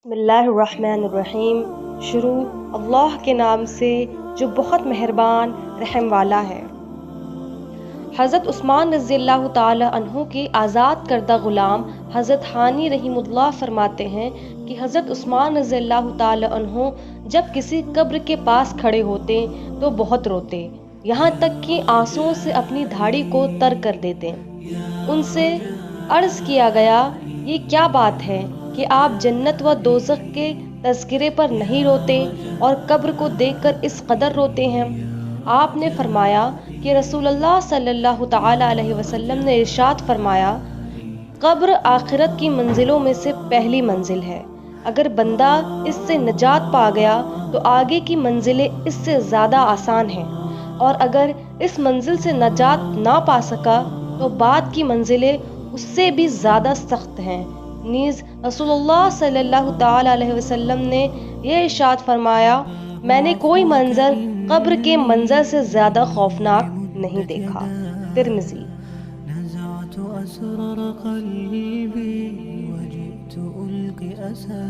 بسم اللہ الرحمن الرحیم۔ شروع اللہ کے نام سے جو بہت مہربان رحم والا ہے۔ حضرت عثمان رضی اللہ تعالی عنہ کے آزاد کردہ غلام حضرت حانی رحم اللہ فرماتے ہیں کہ حضرت عثمان رضی اللہ تعالی عنہ جب کسی قبر کے پاس کھڑے ہوتے تو بہت روتے، یہاں تک کہ آنسوؤں سے اپنی دھاڑی کو تر کر دیتے۔ ان سے عرض کیا گیا، یہ کیا بات ہے کہ آپ جنت و دوزخ کے تذکرے پر نہیں روتے اور قبر کو دیکھ کر اس قدر روتے ہیں؟ آپ نے فرمایا کہ رسول اللہ صلی اللہ تعالی علیہ وسلم نے ارشاد فرمایا، قبر آخرت کی منزلوں میں سے پہلی منزل ہے۔ اگر بندہ اس سے نجات پا گیا تو آگے کی منزلیں اس سے زیادہ آسان ہیں، اور اگر اس منزل سے نجات نہ پا سکا تو بعد کی منزلیں اس سے بھی زیادہ سخت ہیں۔ نیز رسول اللہ صلی اللہ تعالی علیہ وسلم نے یہ ارشاد فرمایا، میں نے کوئی منظر قبر کے منظر سے زیادہ خوفناک نہیں دیکھا۔ ترمذی۔ نزعت أسرار قلبي وجئت ألقي أسى